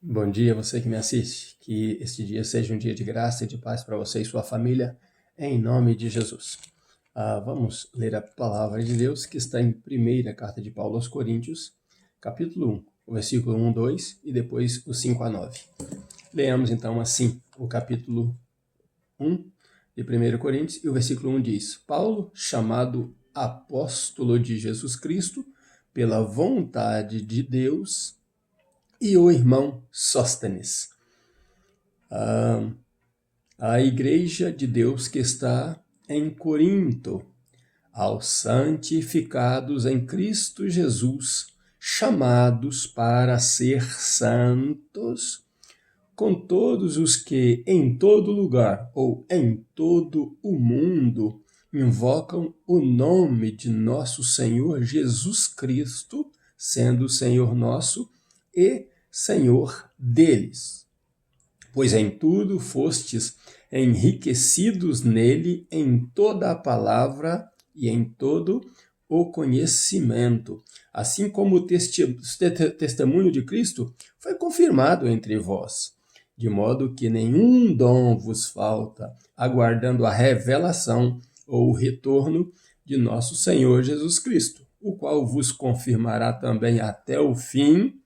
Bom dia, você que me assiste. Que este dia seja um dia de graça e de paz para você e sua família, em nome de Jesus. Vamos ler a palavra de Deus que está em primeira carta de Paulo aos Coríntios, capítulo 1, o versículo 1, 2 e depois o 5 a 9. Leamos então assim o capítulo 1 de 1 Coríntios e o versículo 1 diz: Paulo, chamado apóstolo de Jesus Cristo, pela vontade de Deus, e o irmão Sóstenes, a igreja de Deus que está em Corinto, aos santificados em Cristo Jesus, chamados para ser santos, com todos os que em todo lugar ou em todo o mundo invocam o nome de nosso Senhor Jesus Cristo, sendo Senhor nosso e Senhor deles. Pois em tudo fostes enriquecidos nele em toda a palavra e em todo o conhecimento, assim como o testemunho de Cristo foi confirmado entre vós, de modo que nenhum dom vos falta, aguardando a revelação ou o retorno de nosso Senhor Jesus Cristo, o qual vos confirmará também até o fim,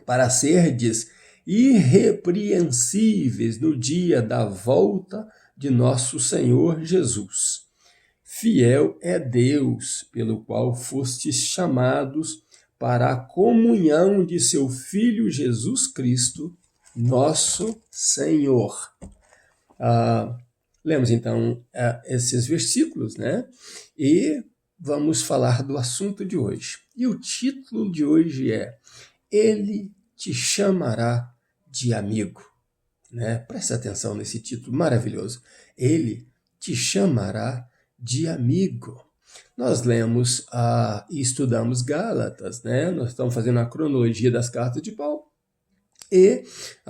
para serdes irrepreensíveis no dia da volta de nosso Senhor Jesus. Fiel é Deus, pelo qual fostes chamados para a comunhão de seu Filho Jesus Cristo, nosso Senhor. Lemos então esses versículos, né? E vamos falar do assunto de hoje. E o título de hoje é: Ele te chamará de amigo, né? Presta atenção nesse título maravilhoso. Ele te chamará de amigo. Nós lemos e estudamos Gálatas, né? Nós estamos fazendo a cronologia das cartas de Paulo. E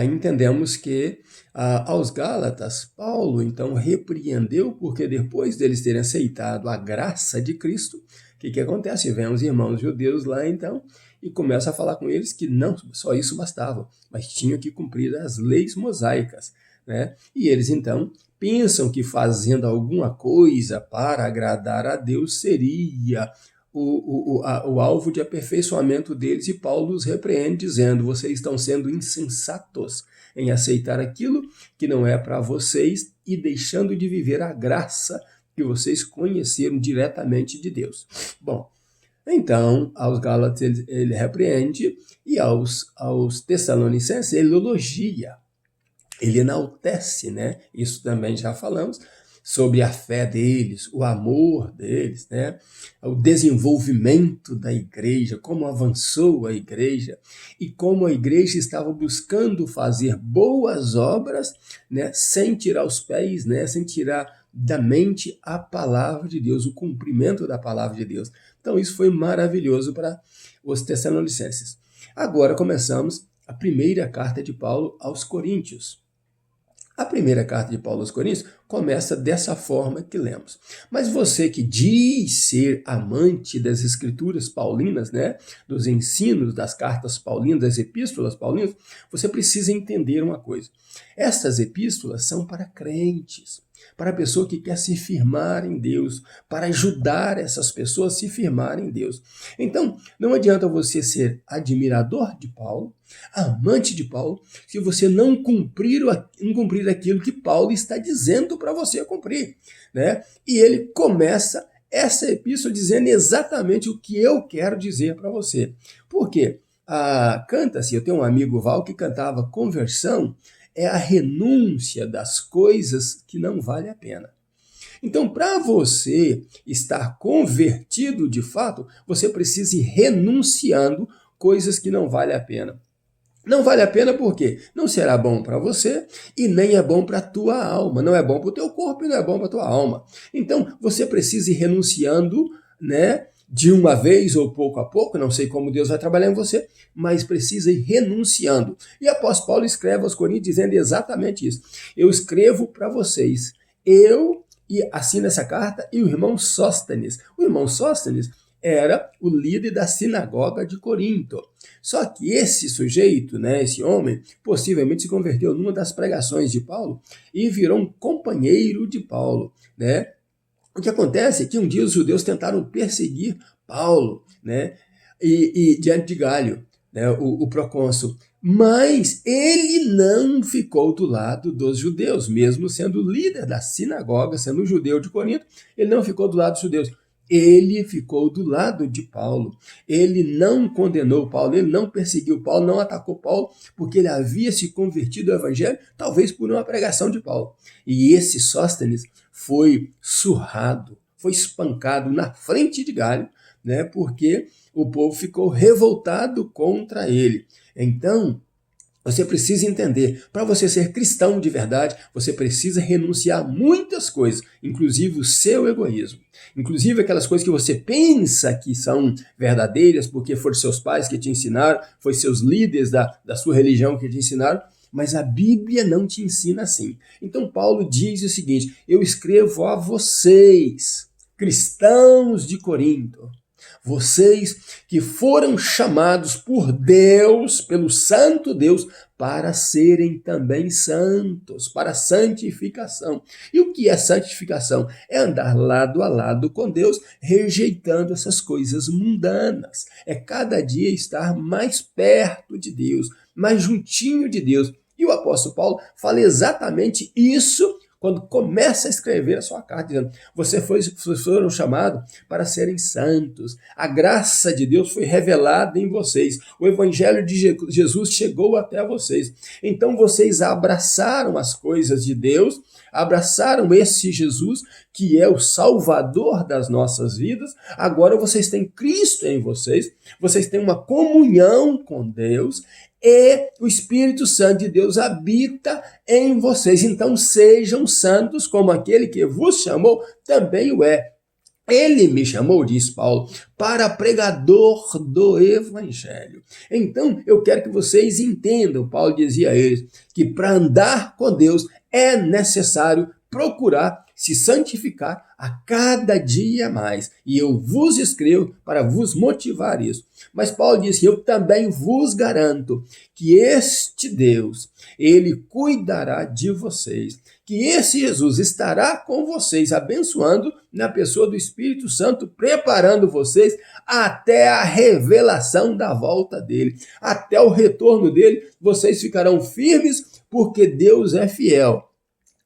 entendemos que aos Gálatas, Paulo então repreendeu, porque depois deles terem aceitado a graça de Cristo, o que acontece? Vem os irmãos judeus lá então e começa a falar com eles que não só isso bastava, mas tinham que cumprir as leis mosaicas, né? E eles então pensam que fazendo alguma coisa para agradar a Deus seria o alvo de aperfeiçoamento deles, e Paulo os repreende dizendo: vocês estão sendo insensatos em aceitar aquilo que não é para vocês e deixando de viver a graça que vocês conheceram diretamente de Deus. Bom, então, aos Gálatas ele repreende, e aos Tessalonicenses ele elogia, ele enaltece, né? Isso também já falamos, sobre a fé deles, o amor deles, né? O desenvolvimento da igreja, como avançou a igreja e como a igreja estava buscando fazer boas obras, né? Sem tirar os pés, né? Sem tirar da mente a palavra de Deus, o cumprimento da palavra de Deus. Então isso foi maravilhoso para os Tessalonicenses. Agora começamos a primeira carta de Paulo aos Coríntios. A primeira carta de Paulo aos Coríntios começa dessa forma que lemos. Mas você que diz ser amante das escrituras paulinas, né, dos ensinos das cartas paulinas, das epístolas paulinas, você precisa entender uma coisa. Essas epístolas são para crentes, para a pessoa que quer se firmar em Deus, para ajudar essas pessoas a se firmarem em Deus. Então, não adianta você ser admirador de Paulo, amante de Paulo, se você não cumprir aquilo que Paulo está dizendo para você cumprir, né? E ele começa essa epístola dizendo exatamente o que eu quero dizer para você. Por quê? Canta-se, eu tenho um amigo Val que cantava: conversão é a renúncia das coisas que não vale a pena. Então, para você estar convertido de fato, você precisa ir renunciando coisas que não vale a pena. Não vale a pena porque não será bom para você e nem é bom para a tua alma. Não é bom para o teu corpo e não é bom para a tua alma. Então, você precisa ir renunciando, né? De uma vez ou pouco a pouco, não sei como Deus vai trabalhar em você, mas precisa ir renunciando. E o apóstolo Paulo escreve aos Coríntios dizendo exatamente isso. Eu escrevo para vocês, eu, e assina essa carta, e o irmão Sóstenes. O irmão Sóstenes era o líder da sinagoga de Corinto. Só que esse sujeito, né, esse homem, possivelmente se converteu numa das pregações de Paulo e virou um companheiro de Paulo, né? O que acontece é que um dia os judeus tentaram perseguir Paulo, né, e diante de Galho, né, o procônsul. Mas ele não ficou do lado dos judeus, mesmo sendo líder da sinagoga, sendo judeu de Corinto, ele não ficou do lado dos judeus. Ele ficou do lado de Paulo. Ele não condenou Paulo, ele não perseguiu Paulo, não atacou Paulo, porque ele havia se convertido ao evangelho, talvez por uma pregação de Paulo. E esse Sóstenes foi surrado, foi espancado na frente de Galho, né, porque o povo ficou revoltado contra ele. Então, você precisa entender, para você ser cristão de verdade, você precisa renunciar a muitas coisas, inclusive o seu egoísmo. Inclusive aquelas coisas que você pensa que são verdadeiras, porque foram seus pais que te ensinaram, foi seus líderes da sua religião que te ensinaram, mas a Bíblia não te ensina assim. Então Paulo diz o seguinte: eu escrevo a vocês, cristãos de Corinto, vocês que foram chamados por Deus, pelo Santo Deus, para serem também santos, para santificação. E o que é santificação? É andar lado a lado com Deus, rejeitando essas coisas mundanas. É cada dia estar mais perto de Deus, mais juntinho de Deus. E o apóstolo Paulo fala exatamente isso quando começa a escrever a sua carta, dizendo: vocês foram chamados para serem santos. A graça de Deus foi revelada em vocês. O evangelho de Jesus chegou até vocês. Então vocês abraçaram as coisas de Deus, abraçaram esse Jesus que é o Salvador das nossas vidas. Agora vocês têm Cristo em vocês, vocês têm uma comunhão com Deus, e o Espírito Santo de Deus habita em vocês. Então sejam santos como aquele que vos chamou também o é. Ele me chamou, diz Paulo, para pregador do Evangelho. Então, eu quero que vocês entendam, Paulo dizia a eles, que para andar com Deus é necessário procurar se santificar a cada dia mais. E eu vos escrevo para vos motivar isso. Mas Paulo disse: eu também vos garanto que este Deus, ele cuidará de vocês, que esse Jesus estará com vocês, abençoando na pessoa do Espírito Santo, preparando vocês até a revelação da volta dele, até o retorno dele. Vocês ficarão firmes, porque Deus é fiel.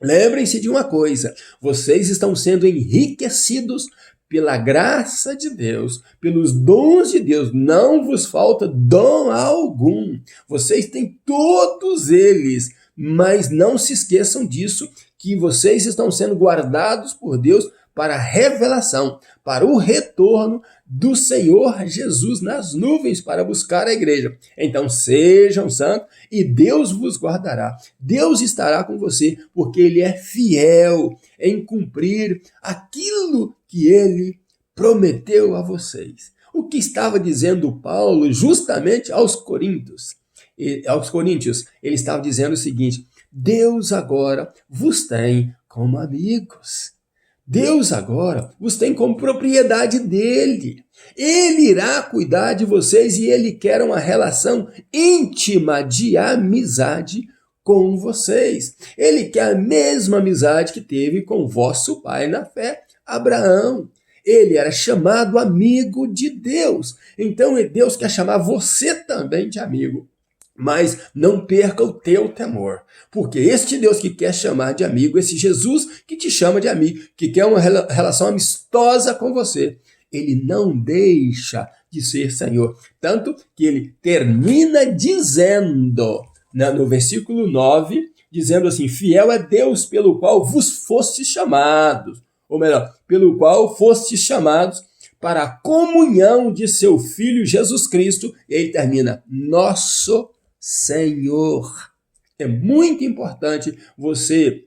Lembrem-se de uma coisa: vocês estão sendo enriquecidos pela graça de Deus, pelos dons de Deus. Não vos falta dom algum. Vocês têm todos eles, mas não se esqueçam disso, que vocês estão sendo guardados por Deus para a revelação, para o retorno do Senhor Jesus nas nuvens para buscar a igreja. Então sejam santos e Deus vos guardará. Deus estará com você, porque Ele é fiel em cumprir aquilo que Ele prometeu a vocês. O que estava dizendo Paulo justamente aos coríntios? Ele estava dizendo o seguinte: Deus agora vos tem como amigos. Deus agora vos tem como propriedade dele. Ele irá cuidar de vocês e ele quer uma relação íntima de amizade com vocês. Ele quer a mesma amizade que teve com vosso pai na fé, Abraão. Ele era chamado amigo de Deus. Então Deus quer chamar você também de amigo. Mas não perca o teu temor, porque este Deus que quer chamar de amigo, esse Jesus que te chama de amigo, que quer uma relação amistosa com você, ele não deixa de ser Senhor. Tanto que ele termina dizendo, no versículo 9, dizendo assim: fiel é Deus pelo qual vos fostes chamados, ou melhor, pelo qual fostes chamados para a comunhão de seu Filho Jesus Cristo. E ele termina: nosso Senhor. É muito importante você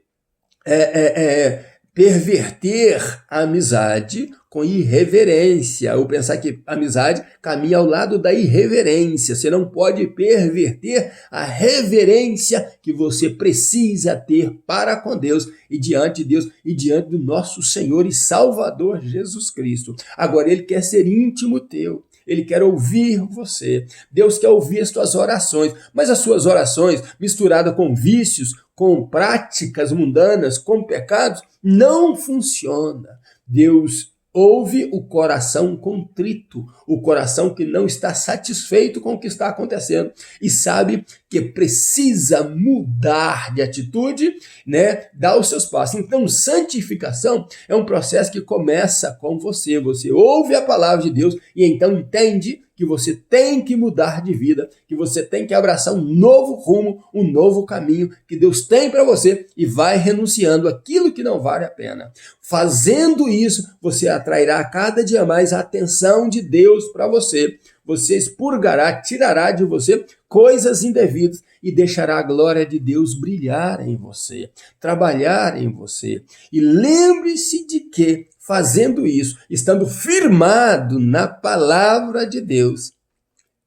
perverter a amizade com irreverência, ou pensar que amizade caminha ao lado da irreverência. Você não pode perverter a reverência que você precisa ter para com Deus e diante de Deus e diante do nosso Senhor e Salvador Jesus Cristo. Agora, Ele quer ser íntimo teu. Ele quer ouvir você. Deus quer ouvir as tuas orações, mas as suas orações misturadas com vícios, com práticas mundanas, com pecados, não funciona. Deus ouve o coração contrito, o coração que não está satisfeito com o que está acontecendo e sabe que precisa mudar de atitude, né? Dar os seus passos. Então, santificação é um processo que começa com você. Você ouve a palavra de Deus e então entende que você tem que mudar de vida, que você tem que abraçar um novo rumo, um novo caminho que Deus tem para você e vai renunciando aquilo que não vale a pena. Fazendo isso, você atrairá cada dia mais a atenção de Deus para você. Você expurgará, tirará de você coisas indevidas e deixará a glória de Deus brilhar em você, trabalhar em você. E lembre-se de que, fazendo isso, estando firmado na palavra de Deus,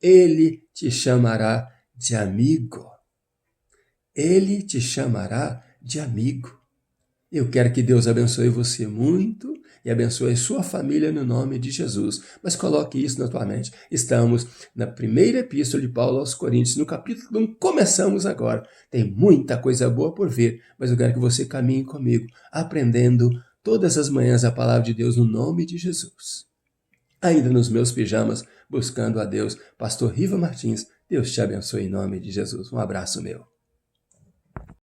Ele te chamará de amigo. Ele te chamará de amigo. Eu quero que Deus abençoe você muito e abençoe sua família no nome de Jesus. Mas coloque isso na tua mente. Estamos na primeira epístola de Paulo aos Coríntios, no capítulo 1. Começamos agora. Tem muita coisa boa por vir, mas eu quero que você caminhe comigo, aprendendo todas as manhãs a palavra de Deus no nome de Jesus. Ainda nos meus pijamas, buscando a Deus, Pastor Riva Martins, Deus te abençoe em nome de Jesus. Um abraço meu.